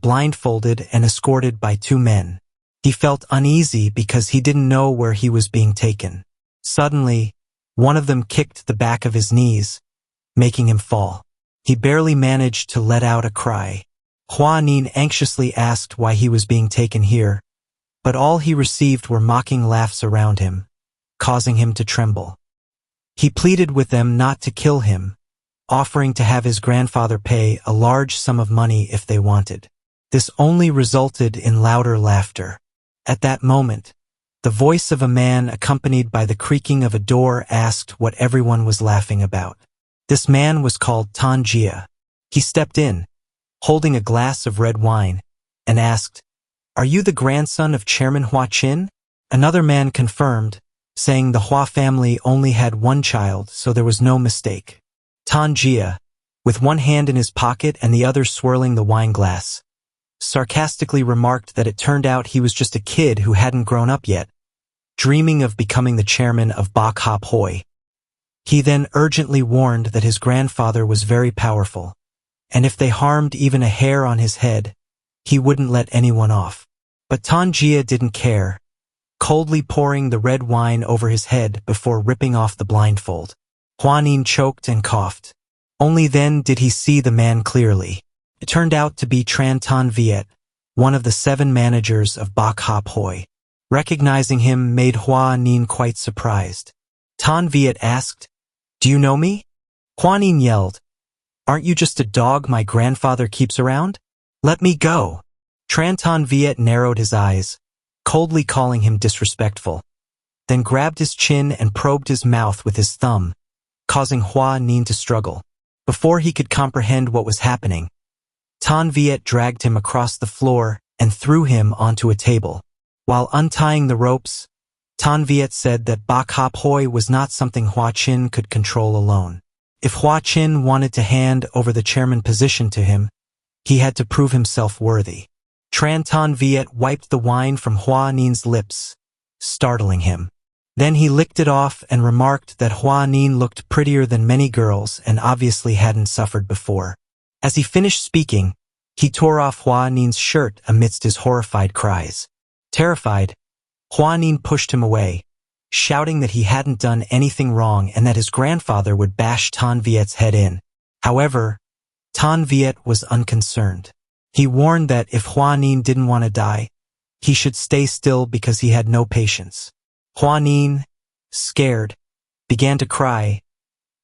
blindfolded and escorted by two men. He felt uneasy because he didn't know where he was being taken. Suddenly, one of them kicked the back of his knees, making him fall. He barely managed to let out a cry. Hua Nin anxiously asked why he was being taken here, but all he received were mocking laughs around him, causing him to tremble. He pleaded with them not to kill him, offering to have his grandfather pay a large sum of money if they wanted. This only resulted in louder laughter. At that moment, the voice of a man accompanied by the creaking of a door asked what everyone was laughing about. This man was called Tanjia. He stepped in, holding a glass of red wine, and asked, "Are you the grandson of Chairman Hua Qin?" Another man confirmed, saying the Hua family only had one child, so there was no mistake. Tanjia, with one hand in his pocket and the other swirling the wine glass, sarcastically remarked that it turned out he was just a kid who hadn't grown up yet, dreaming of becoming the chairman of Bok Hop Hoi. He then urgently warned that his grandfather was very powerful, and if they harmed even a hair on his head, he wouldn't let anyone off. But Tanjia didn't care, coldly pouring the red wine over his head before ripping off the blindfold. Hua Nin choked and coughed. Only then did he see the man clearly. It turned out to be Tran Tan Viet, one of the 7 managers of Bok Hop Hoi. Recognizing him made Hua Nin quite surprised. Tan Viet asked, "Do you know me?" Hua Nin yelled, "Aren't you just a dog my grandfather keeps around? Let me go." Tran Tan Viet narrowed his eyes, coldly calling him disrespectful, then grabbed his chin and probed his mouth with his thumb, causing Hua Nin to struggle. Before he could comprehend what was happening, Tan Viet dragged him across the floor and threw him onto a table. While untying the ropes, Tan Viet said that Bok Hop Hoi was not something Hua Qin could control alone. If Hua Qin wanted to hand over the chairman position to him, he had to prove himself worthy. Tran Tan Viet wiped the wine from Hua Nin's lips, startling him. Then he licked it off and remarked that Hua Nin looked prettier than many girls and obviously hadn't suffered before. As he finished speaking, he tore off Hua Nin's shirt amidst his horrified cries. Terrified, Hua Nin pushed him away, shouting that he hadn't done anything wrong and that his grandfather would bash Tan Viet's head in. However, Tan Viet was unconcerned. He warned that if Hua Nin didn't want to die, he should stay still because he had no patience. Hua Nin, scared, began to cry,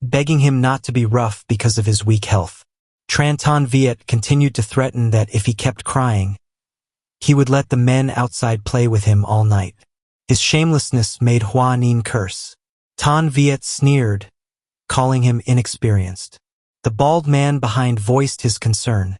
begging him not to be rough because of his weak health. Tran Tan Viet continued to threaten that if he kept crying, he would let the men outside play with him all night. His shamelessness made Hua Nin curse. Tan Viet sneered, calling him inexperienced. The bald man behind voiced his concern,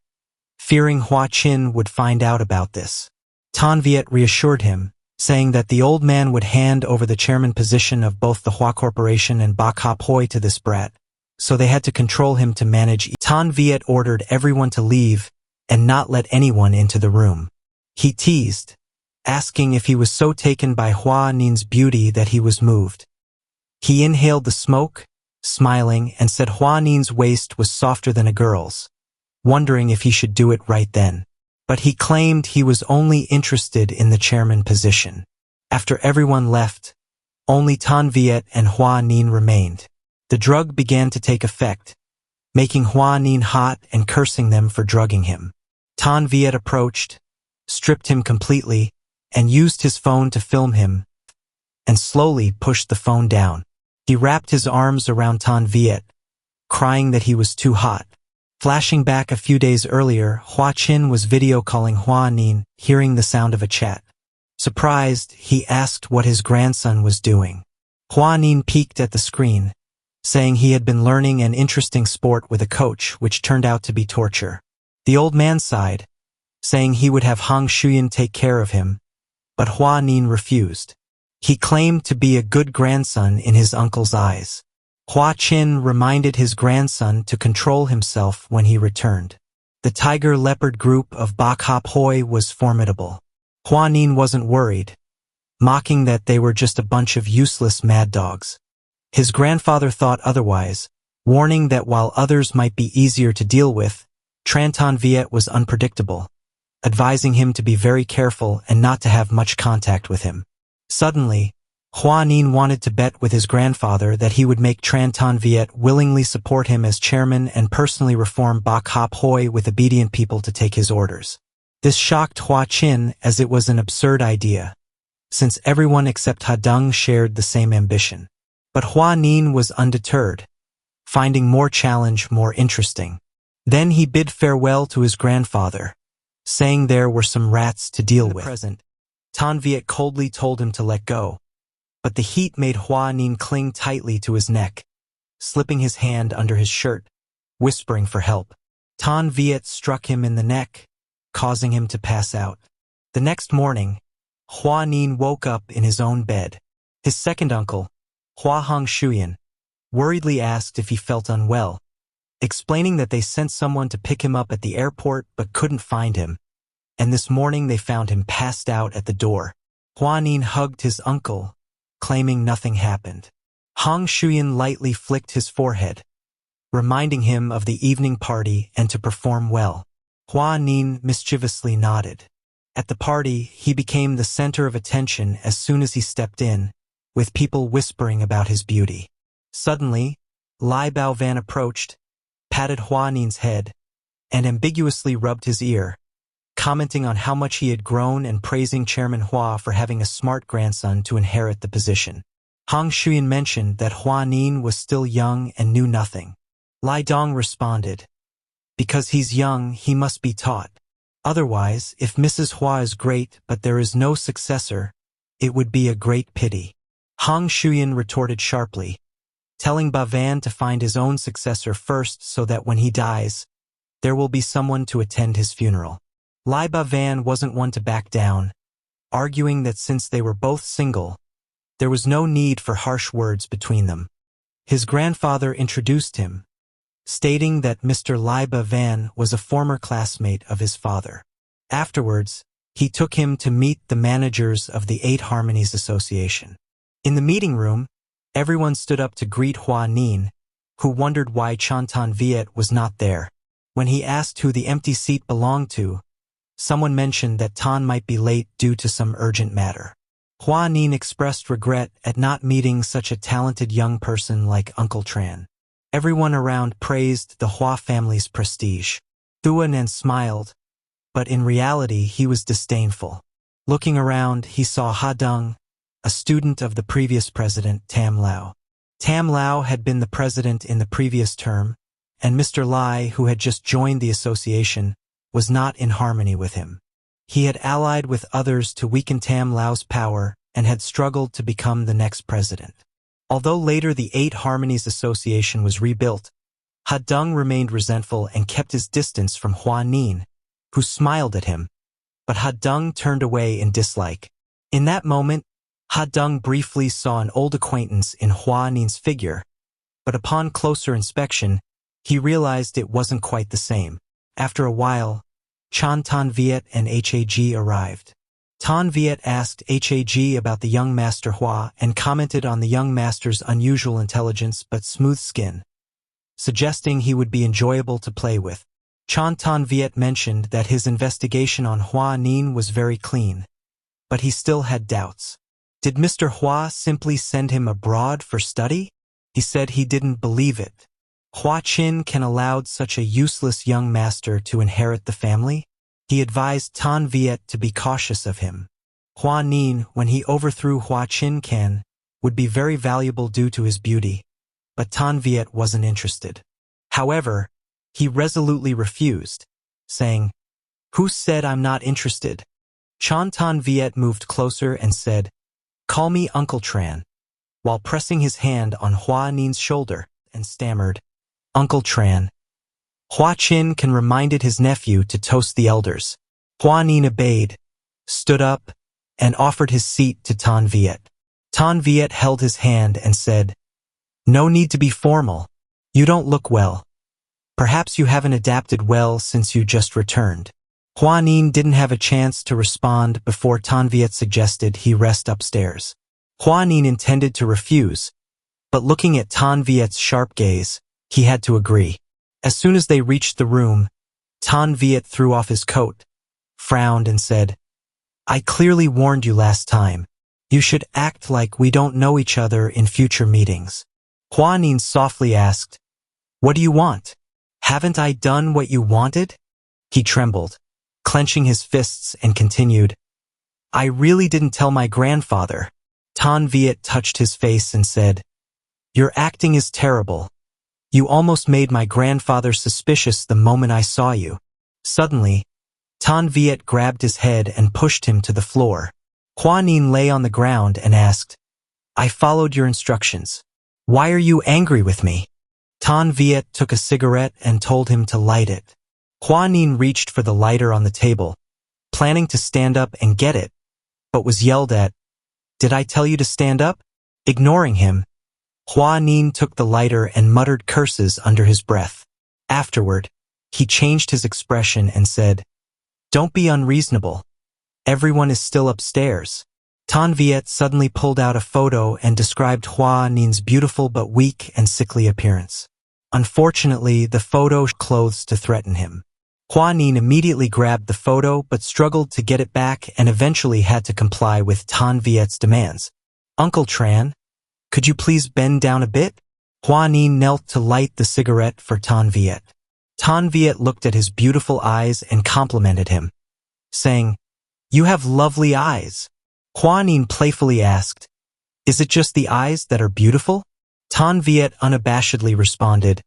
fearing Hua Qin would find out about this. Tan Viet reassured him, saying that the old man would hand over the chairman position of both the Hua Corporation and Bok Hop Hoi to this brat, so they had to control him to manage. Tan Viet ordered everyone to leave and not let anyone into the room. He teased, asking if he was so taken by Hua Nin's beauty that he was moved. He inhaled the smoke, smiling, and said Hua Nin's waist was softer than a girl's, wondering if he should do it right then. But he claimed he was only interested in the chairman position. After everyone left, only Tan Viet and Hua Nin remained. The drug began to take effect, making Hua Nin hot and cursing them for drugging him. Tan Viet approached, stripped him completely, and used his phone to film him, and slowly pushed the phone down. He wrapped his arms around Tan Viet, crying that he was too hot. Flashing back a few days earlier, Hua Qin was video calling Hua Nin, hearing the sound of a chat. Surprised, he asked what his grandson was doing. Hua Nin peeked at the screen, saying he had been learning an interesting sport with a coach, which turned out to be torture. The old man sighed, saying he would have Hong Shuyan take care of him, but Hua Nin refused. He claimed to be a good grandson in his uncle's eyes. Hua Qin reminded his grandson to control himself when he returned. The tiger-leopard group of Bok Hop Hoi was formidable. Hua Nin wasn't worried, mocking that they were just a bunch of useless mad dogs. His grandfather thought otherwise, warning that while others might be easier to deal with, Tran Tan Viet was unpredictable, advising him to be very careful and not to have much contact with him. Suddenly, Hua Nin wanted to bet with his grandfather that he would make Tran Ton Viet willingly support him as chairman and personally reform Bok Hop Hoi with obedient people to take his orders. This shocked Hua Chin as it was an absurd idea, since everyone except Ha Deng shared the same ambition. But Hua Nin was undeterred, finding more challenge more interesting. Then he bid farewell to his grandfather, saying there were some rats to deal with. Present, Ton Viet coldly told him to let go, but the heat made Hua Nin cling tightly to his neck, slipping his hand under his shirt, whispering for help. Ton Viet struck him in the neck, causing him to pass out. The next morning, Hua Nin woke up in his own bed. His second uncle, Hua Hong Shuyan, worriedly asked if he felt unwell, explaining that they sent someone to pick him up at the airport but couldn't find him, and this morning they found him passed out at the door. Hua Nin hugged his uncle, claiming nothing happened. Hong Shuyan lightly flicked his forehead, reminding him of the evening party and to perform well. Hua Nin mischievously nodded. At the party, he became the center of attention as soon as he stepped in, with people whispering about his beauty. Suddenly, Lai Baovan approached, patted Hua Nin's head, and ambiguously rubbed his ear, commenting on how much he had grown and praising Chairman Hua for having a smart grandson to inherit the position. Hong Shuyan mentioned that Hua Nin was still young and knew nothing. Lai Dong responded, "Because he's young, he must be taught. Otherwise, if Mrs. Hua is great but there is no successor, it would be a great pity." Hong Shuyan retorted sharply, telling Bavan to find his own successor first so that when he dies, there will be someone to attend his funeral. Lai Bavan wasn't one to back down, arguing that since they were both single, there was no need for harsh words between them. His grandfather introduced him, stating that Mr. Lai Bavan was a former classmate of his father. Afterwards, he took him to meet the managers of the Eight Harmonies Association. In the meeting room, everyone stood up to greet Hua Nin, who wondered why Chan Ton Viet was not there. When he asked who the empty seat belonged to, someone mentioned that Tan might be late due to some urgent matter. Hua Nin expressed regret at not meeting such a talented young person like Uncle Tran. Everyone around praised the Hua family's prestige. Thua Nan smiled, but in reality he was disdainful. Looking around, he saw Ha Deng, a student of the previous president, Tam Lau. Tam Lau had been the president in the previous term, and Mr. Lai, who had just joined the association, was not in harmony with him. He had allied with others to weaken Tam Lau's power and had struggled to become the next president. Although later the Eight Harmonies Association was rebuilt, Ha Deng remained resentful and kept his distance from Hua Nin, who smiled at him, but Ha Deng turned away in dislike. In that moment, Ha Deng briefly saw an old acquaintance in Hua Nin's figure, but upon closer inspection, he realized it wasn't quite the same. After a while, Chan Ton Viet and Hag arrived. Ton Viet asked Hag about the young master Hua and commented on the young master's unusual intelligence but smooth skin, suggesting he would be enjoyable to play with. Chan Ton Viet mentioned that his investigation on Hua Nin was very clean, but he still had doubts. Did Mr. Hua simply send him abroad for study? He said he didn't believe it. Hua Chin can allow such a useless young master to inherit the family? He advised Ton Viet to be cautious of him. Hua Nin, when he overthrew Hua Chin Can, would be very valuable due to his beauty, but Ton Viet wasn't interested. However, he resolutely refused, saying, "Who said I'm not interested?" Chan Ton Viet moved closer and said, "Call me Uncle Tran," while pressing his hand on Hua Nin's shoulder, and stammered, "Uncle Tran." Hua Chin Can reminded his nephew to toast the elders. Hua Nin obeyed, stood up, and offered his seat to Ton Viet. Ton Viet held his hand and said, "No need to be formal. You don't look well. Perhaps you haven't adapted well since you just returned." Hua Nin didn't have a chance to respond before Ton Viet suggested he rest upstairs. Hua Nin intended to refuse, but looking at Ton Viet's sharp gaze, he had to agree. As soon as they reached the room, Ton Viet threw off his coat, frowned and said, I clearly warned you last time. You should act like we don't know each other in future meetings. Hua Nin softly asked, What do you want? Haven't I done what you wanted? He trembled, clenching his fists, and continued, I really didn't tell my grandfather. Tan Viet touched his face and said, Your acting is terrible. You almost made my grandfather suspicious the moment I saw you. Suddenly, Tan Viet grabbed his head and pushed him to the floor. Hua Nin lay on the ground and asked, I followed your instructions. Why are you angry with me? Tan Viet took a cigarette and told him to light it. Hua Nin reached for the lighter on the table, planning to stand up and get it, but was yelled at, Did I tell you to stand up? Ignoring him, Hua Nin took the lighter and muttered curses under his breath. Afterward, he changed his expression and said, Don't be unreasonable. Everyone is still upstairs. Tan Viet suddenly pulled out a photo and described Hua Nin's beautiful but weak and sickly appearance. Unfortunately, the photo showed clothes to threaten him. Hua Nin immediately grabbed the photo but struggled to get it back and eventually had to comply with Tan Viet's demands. Uncle Tran, could you please bend down a bit? Hua Nin knelt to light the cigarette for Tan Viet. Tan Viet looked at his beautiful eyes and complimented him, saying, You have lovely eyes. Hua Nin playfully asked, Is it just the eyes that are beautiful? Tan Viet unabashedly responded,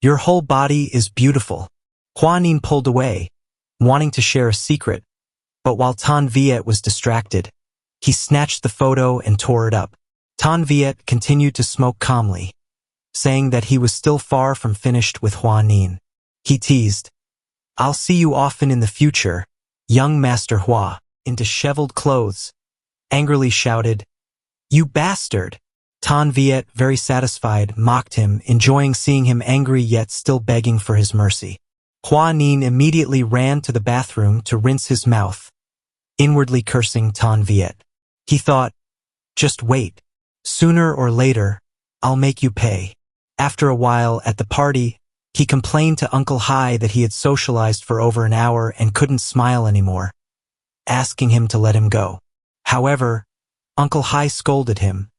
Your whole body is beautiful. Hua Nin pulled away, wanting to share a secret, but while Tan Viet was distracted, he snatched the photo and tore it up. Tan Viet continued to smoke calmly, saying that he was still far from finished with Hua Nin. He teased, I'll see you often in the future, young Master Hua, in disheveled clothes, angrily shouted, You bastard! Tan Viet, very satisfied, mocked him, enjoying seeing him angry yet still begging for his mercy. Hua Nin immediately ran to the bathroom to rinse his mouth, inwardly cursing Tan Viet. He thought, Just wait. Sooner or later, I'll make you pay. After a while at the party, he complained to Uncle Hai that he had socialized for over an hour and couldn't smile anymore, asking him to let him go. However, Uncle Hai scolded him,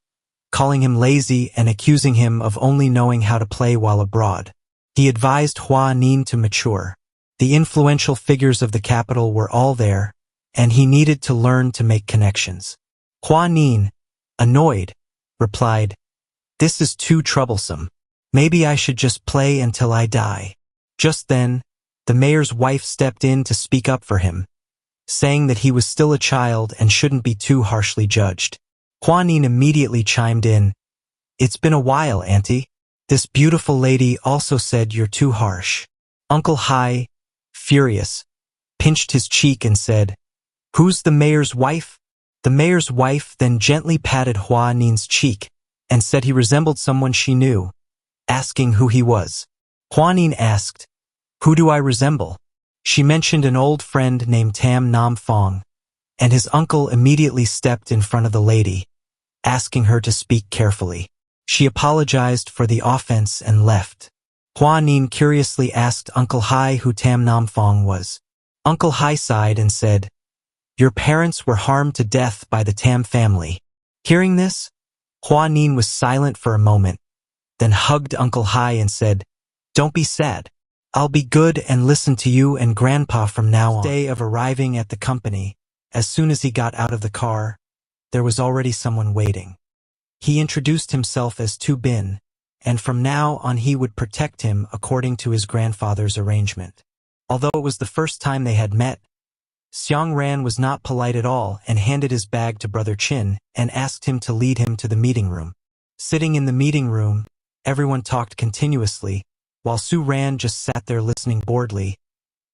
calling him lazy and accusing him of only knowing how to play while abroad. He advised Hua Nin to mature. The influential figures of the capital were all there, and he needed to learn to make connections. Hua Nin, annoyed, replied, This is too troublesome. Maybe I should just play until I die. Just then, the mayor's wife stepped in to speak up for him, saying that he was still a child and shouldn't be too harshly judged. Hua Nin immediately chimed in, It's been a while, Auntie. This beautiful lady also said you're too harsh. Uncle Hai, furious, pinched his cheek and said, Who's the mayor's wife? The mayor's wife then gently patted Hua Nin's cheek and said he resembled someone she knew, asking who he was. Hua Nin asked, Who do I resemble? She mentioned an old friend named Tam Nam Fong, and his uncle immediately stepped in front of the lady, asking her to speak carefully. She apologized for the offense and left. Hua Nin curiously asked Uncle Hai who Tam Nam Fong was. Uncle Hai sighed and said, Your parents were harmed to death by the Tam family. Hearing this, Hua Nin was silent for a moment, then hugged Uncle Hai and said, Don't be sad. I'll be good and listen to you and Grandpa from now on. The day of arriving at the company, as soon as he got out of the car, there was already someone waiting. He introduced himself as Tu Bin, and from now on he would protect him according to his grandfather's arrangement. Although it was the first time they had met, Xiang Ran was not polite at all and handed his bag to Brother Chin and asked him to lead him to the meeting room. Sitting in the meeting room, everyone talked continuously, while Su Ran just sat there listening boredly,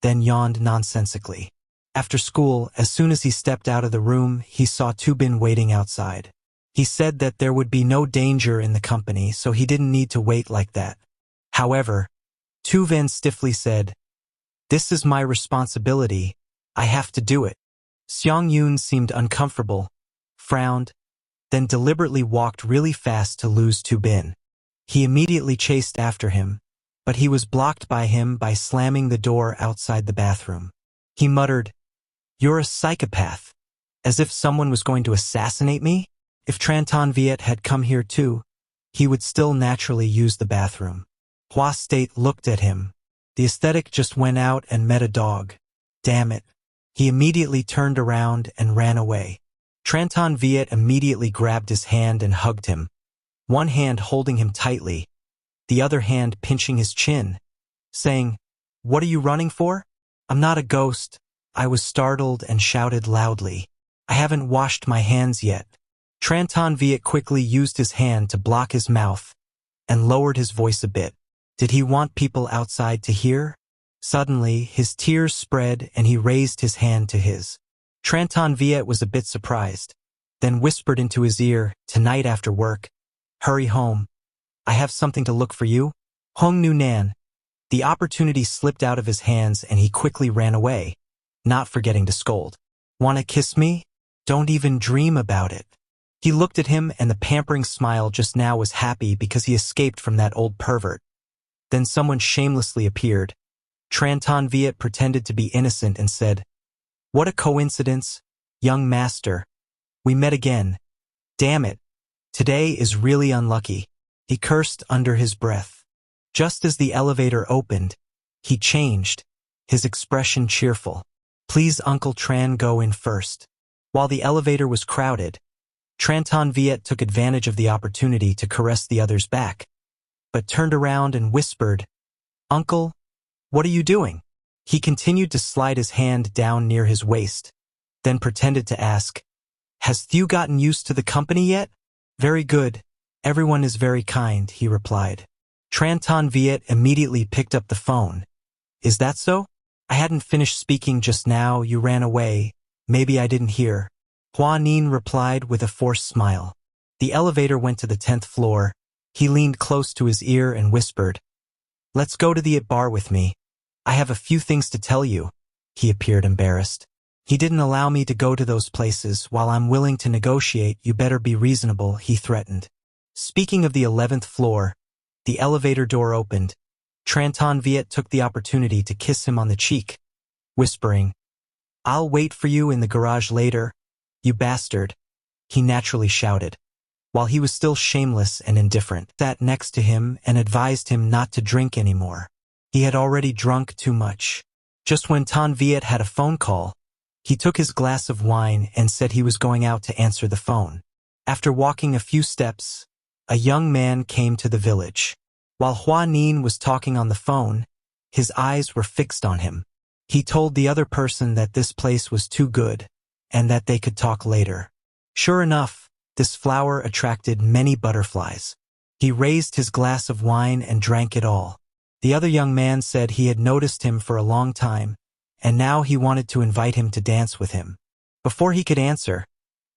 then yawned nonsensically. After school, as soon as he stepped out of the room, he saw Tu Bin waiting outside. He said that there would be no danger in the company, so he didn't need to wait like that. However, Tu Bin stiffly said, This is my responsibility. I have to do it. Xiang Yun seemed uncomfortable, frowned, then deliberately walked really fast to lose Tu Bin. He immediately chased after him, but he was blocked by him by slamming the door outside the bathroom. He muttered, You're a psychopath. As if someone was going to assassinate me? If Tran Viet had come here too, he would still naturally use the bathroom. Hua State looked at him. The aesthetic just went out and met a dog. Damn it. He immediately turned around and ran away. Tran Viet immediately grabbed his hand and hugged him, one hand holding him tightly, the other hand pinching his chin, saying, "What are you running for?" "I'm not a ghost." I was startled and shouted loudly, "I haven't washed my hands yet." Tran Viet quickly used his hand to block his mouth and lowered his voice a bit. Did he want people outside to hear? Suddenly, his tears spread and he raised his hand to his. Tran Viet was a bit surprised, then whispered into his ear, "Tonight after work, hurry home. I have something to look for you." Hong Nu Nan. The opportunity slipped out of his hands and he quickly ran away, not forgetting to scold. "Wanna kiss me? Don't even dream about it." He looked at him and the pampering smile just now was happy because he escaped from that old pervert. Then someone shamelessly appeared. Tran Viet pretended to be innocent and said, "What a coincidence, young master. We met again. Damn it. Today is really unlucky." He cursed under his breath. Just as the elevator opened, he changed, his expression cheerful. "Please Uncle Tran go in first." While the elevator was crowded, Tran Viet took advantage of the opportunity to caress the other's back, but turned around and whispered, "Uncle, what are you doing?" He continued to slide his hand down near his waist, then pretended to ask, "Has Thew gotten used to the company yet?" "Very good. Everyone is very kind," he replied. Tran Viet immediately picked up the phone. "Is that so? I hadn't finished speaking just now, you ran away. Maybe I didn't hear." Hua Nin replied with a forced smile. The elevator went to the 10th floor. He leaned close to his ear and whispered, "Let's go to the IT bar with me. I have a few things to tell you." He appeared embarrassed. "He didn't allow me to go to those places. While I'm willing to negotiate, you better be reasonable," he threatened. Speaking of the 11th floor, the elevator door opened. Tran Viet took the opportunity to kiss him on the cheek, whispering, "I'll wait for you in the garage later, you bastard," he naturally shouted. While he was still shameless and indifferent, sat next to him and advised him not to drink anymore. He had already drunk too much. Just when Tan Viet had a phone call, he took his glass of wine and said he was going out to answer the phone. After walking a few steps, a young man came to the village. While Hua Nin was talking on the phone, his eyes were fixed on him. He told the other person that this place was too good, and that they could talk later. Sure enough, this flower attracted many butterflies. He raised his glass of wine and drank it all. The other young man said he had noticed him for a long time, and now he wanted to invite him to dance with him. Before he could answer,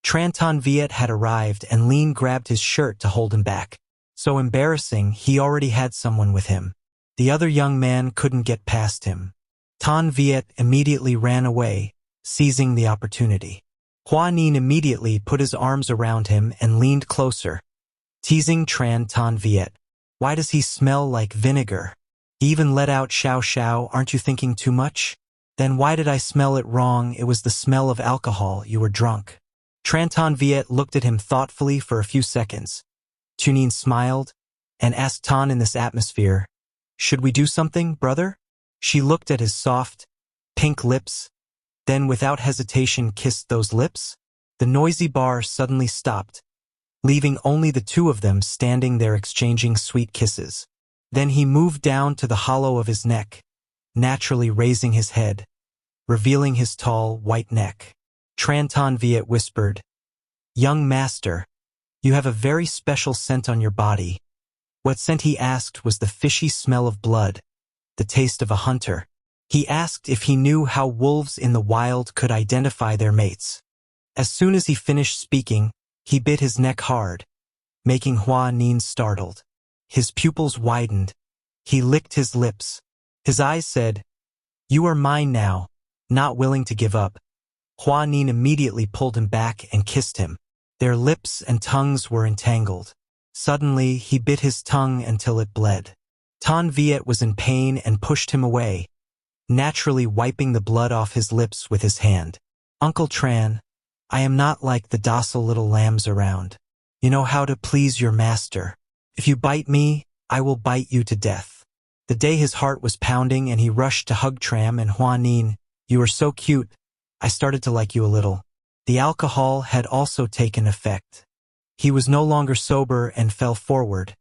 Tran Viet had arrived and Lean grabbed his shirt to hold him back. So embarrassing, he already had someone with him. The other young man couldn't get past him. Tan Viet immediately ran away, seizing the opportunity. Hua Nin immediately put his arms around him and leaned closer, teasing Tran Viet. "Why does he smell like vinegar? He even let out Xiao Xiao, aren't you thinking too much?" "Then why did I smell it wrong? It was the smell of alcohol, you were drunk." Tran Viet looked at him thoughtfully for a few seconds. Tunin smiled and asked Tan in this atmosphere, "Should we do something, brother?" She looked at his soft, pink lips, then without hesitation kissed those lips. The noisy bar suddenly stopped, leaving only the two of them standing there exchanging sweet kisses. Then he moved down to the hollow of his neck, naturally raising his head, revealing his tall, white neck. Tran Viet whispered, "Young master, you have a very special scent on your body." What scent he asked was the fishy smell of blood, the taste of a hunter. He asked if he knew how wolves in the wild could identify their mates. As soon as he finished speaking, he bit his neck hard, making Hua Nin startled. His pupils widened. He licked his lips. His eyes said, "You are mine now," not willing to give up. Hua Nin immediately pulled him back and kissed him. Their lips and tongues were entangled. Suddenly, he bit his tongue until it bled. Tan Viet was in pain and pushed him away, naturally wiping the blood off his lips with his hand. Uncle Tran, I am not like the docile little lambs around. You know how to please your master. If you bite me, I will bite you to death. The day his heart was pounding and he rushed to hug Tram and Hua Nin. You are so cute. I started to like you a little. The alcohol had also taken effect. He was no longer sober and fell forward,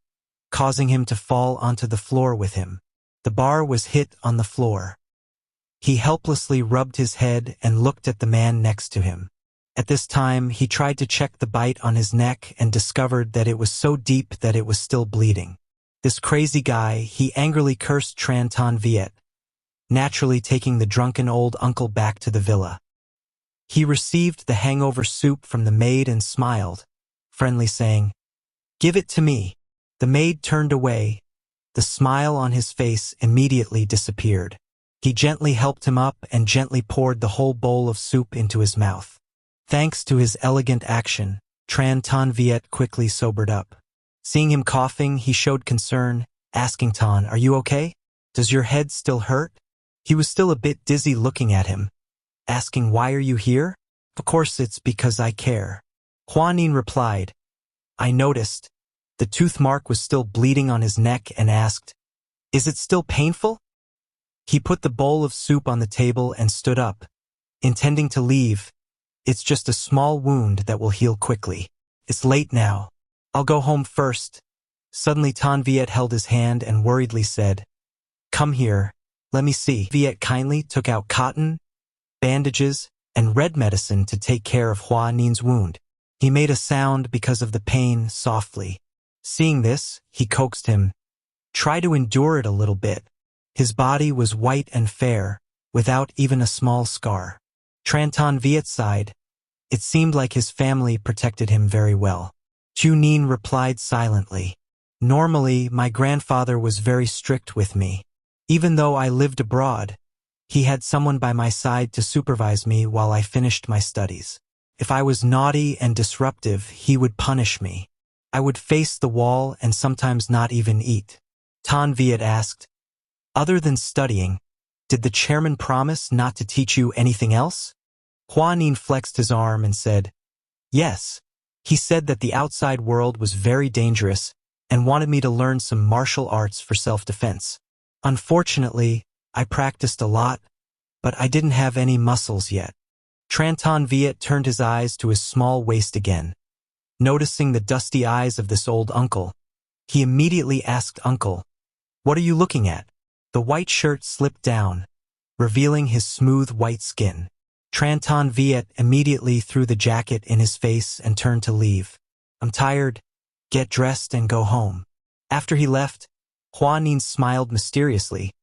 causing him to fall onto the floor with him. The bar was hit on the floor. He helplessly rubbed his head and looked at the man next to him. At this time, he tried to check the bite on his neck and discovered that it was so deep that it was still bleeding. This crazy guy, he angrily cursed Tran Ton Viet, naturally taking the drunken old uncle back to the villa. He received the hangover soup from the maid and smiled, friendly saying, "Give it to me." The maid turned away. The smile on his face immediately disappeared. He gently helped him up and gently poured the whole bowl of soup into his mouth. Thanks to his elegant action, Tran Ton Viet quickly sobered up. Seeing him coughing, he showed concern, asking Ton, "Are you okay? Does your head still hurt?" He was still a bit dizzy looking at him, asking, "Why are you here?" "Of course it's because I care." Hua Nin replied, "I noticed." The tooth mark was still bleeding on his neck and asked, "Is it still painful?" He put the bowl of soup on the table and stood up, intending to leave. "It's just a small wound that will heal quickly. It's late now. I'll go home first." Suddenly Ton Viet held his hand and worriedly said, "Come here, let me see." Viet kindly took out cotton, bandages, and red medicine to take care of Hua Nin's wound. He made a sound because of the pain softly. Seeing this, he coaxed him, "Try to endure it a little bit." His body was white and fair, without even a small scar. Tran Ton Viet sighed. It seemed like his family protected him very well. Chu Nin replied silently, "Normally, my grandfather was very strict with me. Even though I lived abroad, he had someone by my side to supervise me while I finished my studies. If I was naughty and disruptive, he would punish me. I would face the wall and sometimes not even eat." Ton Viet asked, "Other than studying, did the chairman promise not to teach you anything else?" Hua Nin flexed his arm and said, "Yes. He said that the outside world was very dangerous and wanted me to learn some martial arts for self-defense. Unfortunately, I practiced a lot, but I didn't have any muscles yet." Tran Ton Viet turned his eyes to his small waist again. Noticing the dusty eyes of this old uncle, he immediately asked, "Uncle, what are you looking at?" The white shirt slipped down, revealing his smooth white skin. Tran Ton Viet immediately threw the jacket in his face and turned to leave. "I'm tired. Get dressed and go home." After he left, Hua Nin smiled mysteriously.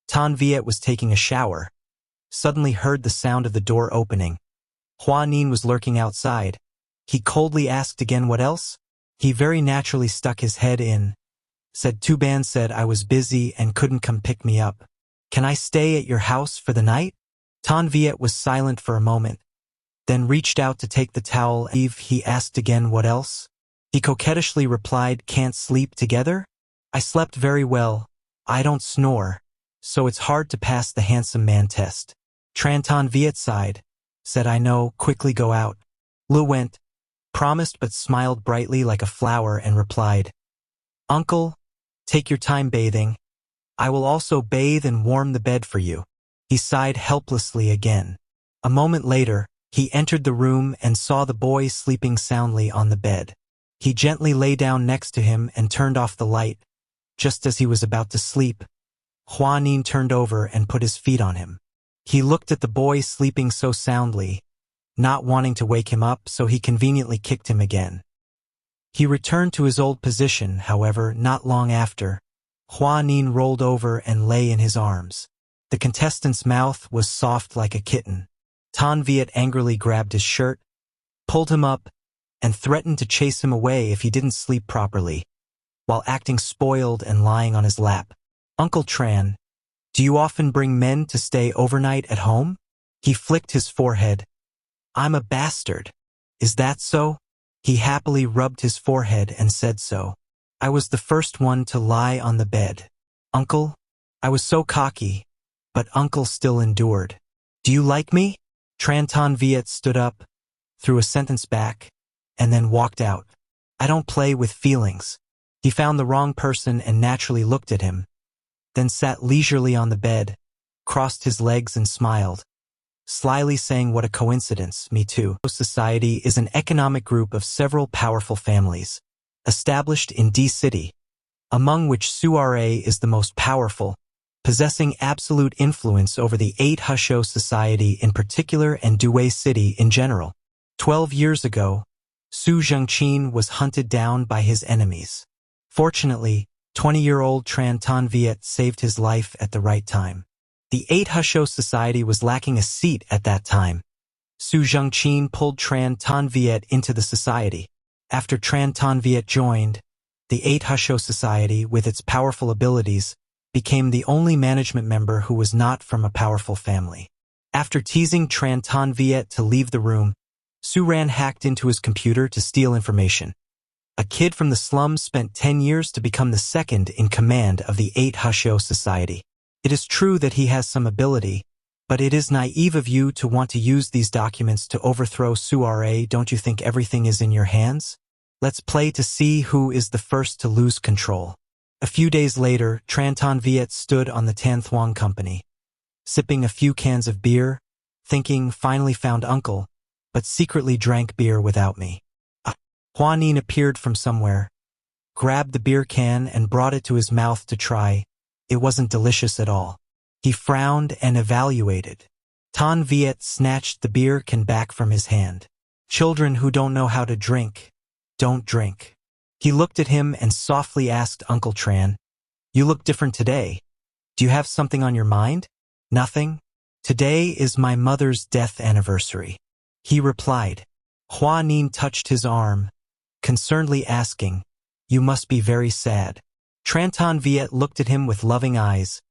Ton Viet was taking a shower, suddenly heard the sound of the door opening. Hua Nin was lurking outside. He coldly asked again what else. He very naturally stuck his head in, said Tuban said I was busy and couldn't come pick me up. "Can I stay at your house for the night?" Ton Viet was silent for a moment, then reached out to take the towel. He asked again what else. He coquettishly replied, "Can't sleep together? I slept very well. I don't snore, so it's hard to pass the handsome man test." Tran Ton Viet sighed, said, "I know, quickly go out." Lu went, promised but smiled brightly like a flower and replied, "Uncle, take your time bathing. I will also bathe and warm the bed for you." He sighed helplessly again. A moment later, he entered the room and saw the boy sleeping soundly on the bed. He gently lay down next to him and turned off the light. Just as he was about to sleep, Hua Nin turned over and put his feet on him. He looked at the boy sleeping so soundly, not wanting to wake him up, so he conveniently kicked him again. He returned to his old position, however, not long after. Hua Nin rolled over and lay in his arms. The contestant's mouth was soft like a kitten. Ton Viet angrily grabbed his shirt, pulled him up, and threatened to chase him away if he didn't sleep properly, while acting spoiled and lying on his lap. "Uncle Tran, do you often bring men to stay overnight at home?" He flicked his forehead. "I'm a bastard. Is that so?" He happily rubbed his forehead and said so. "I was the first one to lie on the bed. Uncle, I was so cocky, but Uncle still endured. Do you like me?" Tran Ton Viet stood up, threw a sentence back, and then walked out. I don't play with feelings. He found the wrong person and naturally looked at him, then sat leisurely on the bed, crossed his legs and smiled, slyly saying what a coincidence, me too. Society is an economic group of several powerful families, established in D City, among which Suare is the most powerful, possessing absolute influence over the 8 Husho society in particular and Due City in general. 12 years ago, Su Zhengqin was hunted down by his enemies. Fortunately, 20-year-old Tran Ton Viet saved his life at the right time. The 8 Husho society was lacking a seat at that time. Su Zhengqin pulled Tran Ton Viet into the society. After Tran Ton Viet joined, the 8 Husho society, with its powerful abilities, became the only management member who was not from a powerful family. After teasing Tran Ton Viet to leave the room, Su Ran hacked into his computer to steal information. A kid from the slums spent 10 years to become the second in command of the 8 Husho society. It is true that he has some ability, but it is naive of you to want to use these documents to overthrow Suare. Don't you think everything is in your hands? Let's play to see who is the first to lose control. A few days later, Tran Ton Viet stood on the Tan Thuong Company, sipping a few cans of beer, thinking finally found uncle, but secretly drank beer without me. Hua Nin appeared from somewhere, grabbed the beer can and brought it to his mouth to try. It wasn't delicious at all. He frowned and evaluated. Ton Viet snatched the beer can back from his hand. Children who don't know how to drink, don't drink. He looked at him and softly asked Uncle Tran, "You look different today. Do you have something on your mind?" "Nothing. Today is my mother's death anniversary," he replied. Hua Nin touched his arm, concernedly asking, "You must be very sad." Tran Ton Viet looked at him with loving eyes.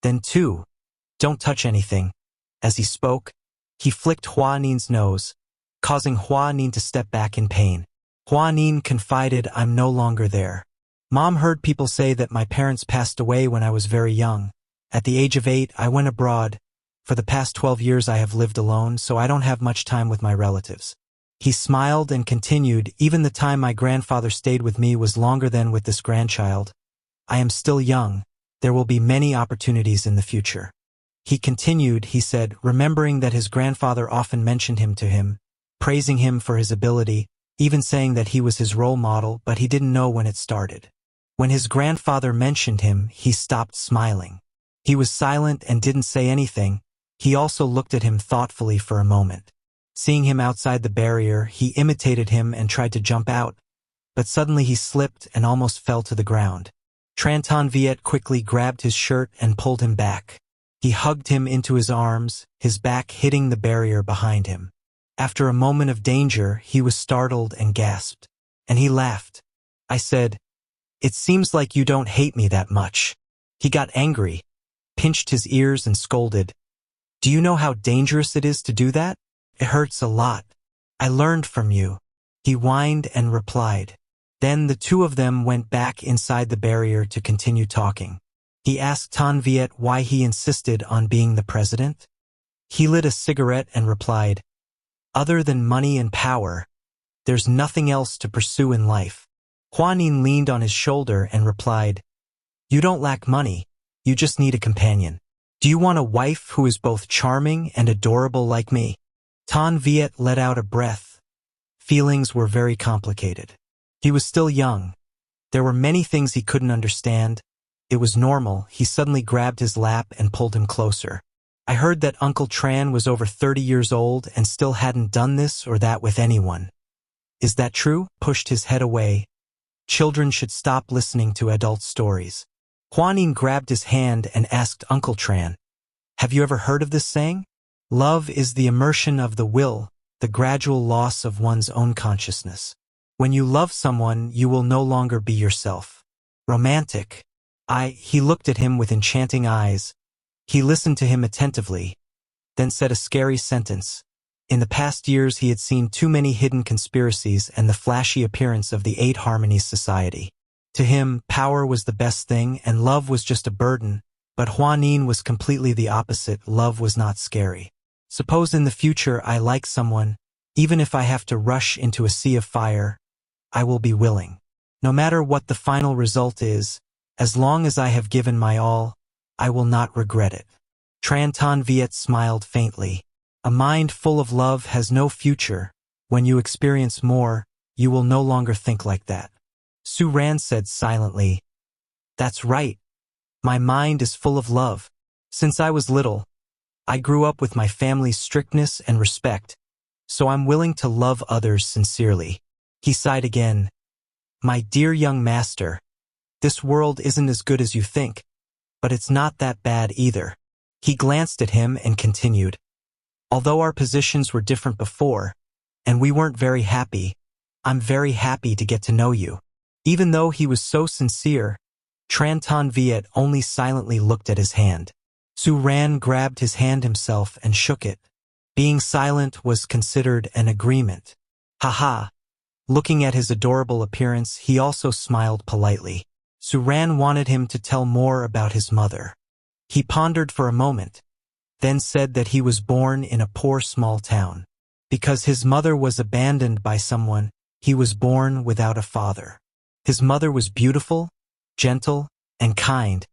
Then too, "Don't touch anything." As he spoke, he flicked Hua Nin's nose, causing Hua Nin to step back in pain. Hua Nin confided, "I'm no longer there. Mom heard people say that my parents passed away when I was very young. At the age of 8, I went abroad. For the past 12 years I have lived alone, so I don't have much time with my relatives." He smiled and continued, "Even the time my grandfather stayed with me was longer than with this grandchild. I am still young. There will be many opportunities in the future." He continued, he said, remembering that his grandfather often mentioned him to him, praising him for his ability, even saying that he was his role model, but he didn't know when it started. When his grandfather mentioned him, he stopped smiling. He was silent and didn't say anything. He also looked at him thoughtfully for a moment. Seeing him outside the barrier, he imitated him and tried to jump out, but suddenly he slipped and almost fell to the ground. Tran Ton Viet quickly grabbed his shirt and pulled him back. He hugged him into his arms, his back hitting the barrier behind him. After a moment of danger, he was startled and gasped. And he laughed. I said, "It seems like you don't hate me that much." He got angry, pinched his ears and scolded, "Do you know how dangerous it is to do that? It hurts a lot. I learned from you." He whined and replied. Then the two of them went back inside the barrier to continue talking. He asked Ton Viet why he insisted on being the president. He lit a cigarette and replied, "Other than money and power, there's nothing else to pursue in life." Hua Nin leaned on his shoulder and replied, "You don't lack money, you just need a companion. Do you want a wife who is both charming and adorable like me?" Ton Viet let out a breath. Feelings were very complicated. He was still young. There were many things he couldn't understand. It was normal. He suddenly grabbed his lap and pulled him closer. "I heard that Uncle Tran was over 30 years old and still hadn't done this or that with anyone. Is that true?" Pushed his head away. Children should stop listening to adult stories. Hua Nin grabbed his hand and asked Uncle Tran, "Have you ever heard of this saying? Love is the immersion of the will, the gradual loss of one's own consciousness. When you love someone, you will no longer be yourself." Romantic. He looked at him with enchanting eyes. He listened to him attentively, then said a scary sentence. In the past years he had seen too many hidden conspiracies and the flashy appearance of the 8 Harmonies society. To him, power was the best thing and love was just a burden, but Hua Nin was completely the opposite. Love was not scary. Suppose in the future I like someone, even if I have to rush into a sea of fire, I will be willing. No matter what the final result is, as long as I have given my all, I will not regret it. Tran Ton Viet smiled faintly. A mind full of love has no future. When you experience more, you will no longer think like that. Su Ran said silently, "That's right. My mind is full of love. Since I was little, I grew up with my family's strictness and respect, so I'm willing to love others sincerely." He sighed again. "My dear young master, this world isn't as good as you think, but it's not that bad either." He glanced at him and continued, "Although our positions were different before, and we weren't very happy, I'm very happy to get to know you." Even though he was so sincere, Tran Ton Viet only silently looked at his hand. Su Ran grabbed his hand himself and shook it. Being silent was considered an agreement. Haha. Looking at his adorable appearance, he also smiled politely. Su Ran wanted him to tell more about his mother. He pondered for a moment, then said that he was born in a poor small town. Because his mother was abandoned by someone, he was born without a father. His mother was beautiful, gentle, and kind,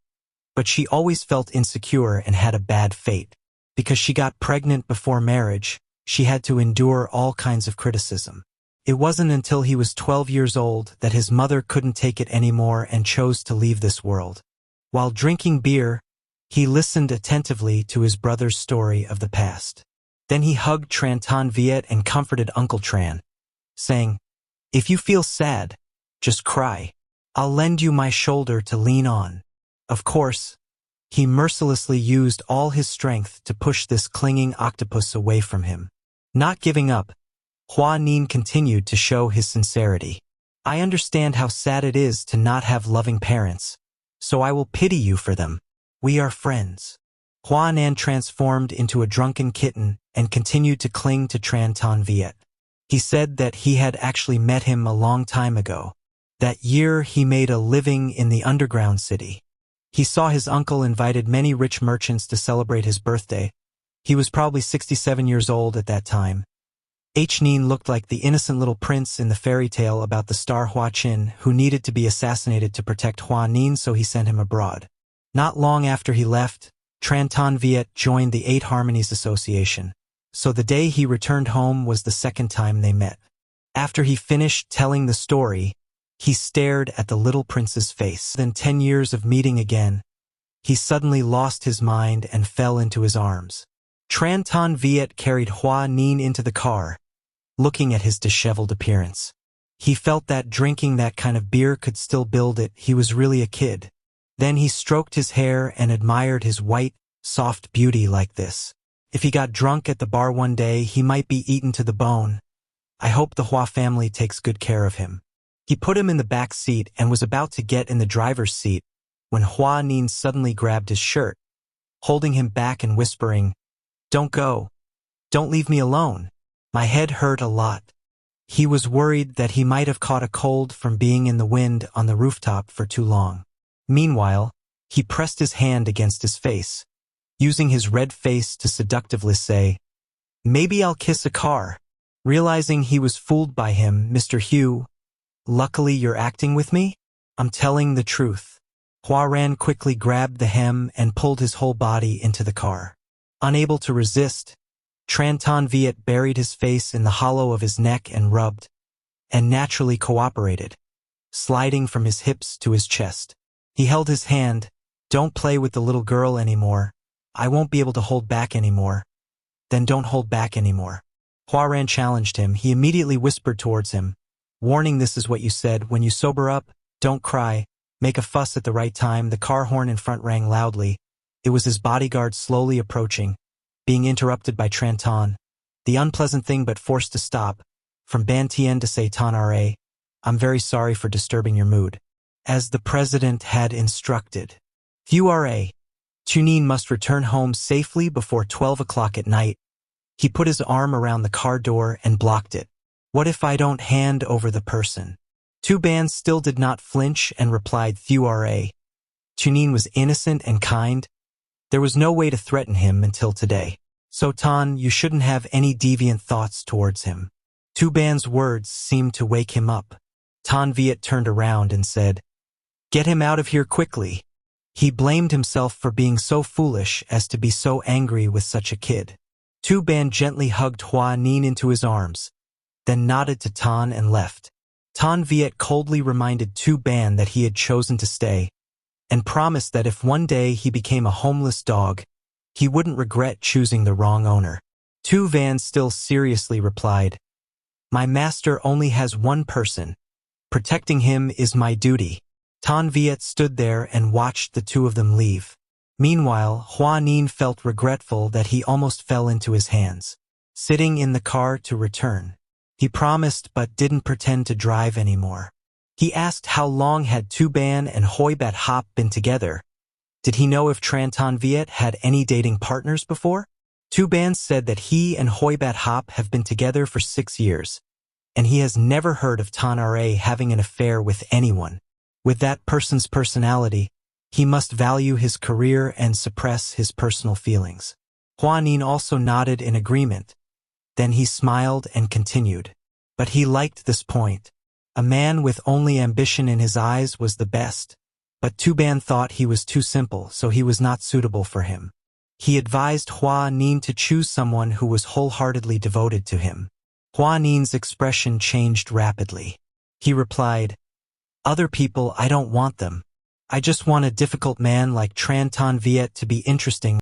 but she always felt insecure and had a bad fate. Because she got pregnant before marriage, she had to endure all kinds of criticism. It wasn't until he was 12 years old that his mother couldn't take it anymore and chose to leave this world. While drinking beer, he listened attentively to his brother's story of the past. Then he hugged Tran Ton Viet and comforted Uncle Tran, saying, "If you feel sad, just cry. I'll lend you my shoulder to lean on." Of course, he mercilessly used all his strength to push this clinging octopus away from him. Not giving up, Hua Nin continued to show his sincerity. "I understand how sad it is to not have loving parents, so I will pity you for them. We are friends." Hua Nan transformed into a drunken kitten and continued to cling to Tran Ton Viet. He said that he had actually met him a long time ago. That year he made a living in the underground city. He saw his uncle invited many rich merchants to celebrate his birthday. He was probably 67 years old at that time. Nin looked like the innocent little prince in the fairy tale about the star Hua Qin, who needed to be assassinated to protect Hua Nin, so he sent him abroad. Not long after he left, Tran Ton Viet joined the Eight Harmonies Association. So the day he returned home was the second time they met. After he finished telling the story, he stared at the little prince's face. Then 10 years of meeting again, he suddenly lost his mind and fell into his arms. Tran Ton Viet carried Hua Nin into the car, looking at his disheveled appearance. He felt that drinking that kind of beer could still build it. He was really a kid. Then he stroked his hair and admired his white, soft beauty like this. If he got drunk at the bar one day, he might be eaten to the bone. I hope the Hua family takes good care of him. He put him in the back seat and was about to get in the driver's seat when Hua Nin suddenly grabbed his shirt, holding him back and whispering, "Don't go. Don't leave me alone. My head hurt a lot." He was worried that he might have caught a cold from being in the wind on the rooftop for too long. Meanwhile, he pressed his hand against his face, using his red face to seductively say, "Maybe I'll kiss a car." Realizing he was fooled by him, "Mr. Hugh, luckily you're acting with me? I'm telling the truth." Hua Ran quickly grabbed the hem and pulled his whole body into the car. Unable to resist, Tran Ton Viet buried his face in the hollow of his neck and rubbed, and naturally cooperated, sliding from his hips to his chest. He held his hand. "Don't play with the little girl anymore. I won't be able to hold back anymore." "Then don't hold back anymore." Hua Ran challenged him. He immediately whispered towards him, warning, "This is what you said. When you sober up, don't cry. Make a fuss at the right time." The car horn in front rang loudly. It was his bodyguard slowly approaching, being interrupted by Tran Ton. The unpleasant thing but forced to stop. From Ban Tien to say, "Ton Ra, I'm very sorry for disturbing your mood." As the president had instructed. "Fu Ra, Chunin must return home safely before 12 o'clock at night." He put his arm around the car door and blocked it. "What if I don't hand over the person?" Tu Ban still did not flinch and replied, "Fu Ra, Chunin was innocent and kind. There was no way to threaten him until today." So Tan, you shouldn't have any deviant thoughts towards him. Tuban's words seemed to wake him up. Tan Viet turned around and said, "Get him out of here quickly." He blamed himself for being so foolish as to be so angry with such a kid. Tuban gently hugged Hua Nin into his arms, then nodded to Tan and left. Tan Viet coldly reminded Tuban that he had chosen to stay, and promised that if one day he became a homeless dog, he wouldn't regret choosing the wrong owner. Tuban still seriously replied, "My master only has one person. Protecting him is my duty." Tan Viet stood there and watched the two of them leave. Meanwhile, Hua Nin felt regretful that he almost fell into his hands. Sitting in the car to return, he promised but didn't pretend to drive anymore. He asked how long had Tuban and Hoibat Hop been together. Did he know if Tran Tan Viet had any dating partners before? Tuban said that he and Hoibat Hop have been together for 6 years, and he has never heard of Tan Ra having an affair with anyone. With that person's personality, he must value his career and suppress his personal feelings. Hua Nin also nodded in agreement. Then he smiled and continued. But he liked this point. A man with only ambition in his eyes was the best. But Tuban thought he was too simple, so he was not suitable for him. He advised Hua Nin to choose someone who was wholeheartedly devoted to him. Hua Nin's expression changed rapidly. He replied, "Other people, I don't want them. I just want a difficult man like Tran Tan Viet to be interesting."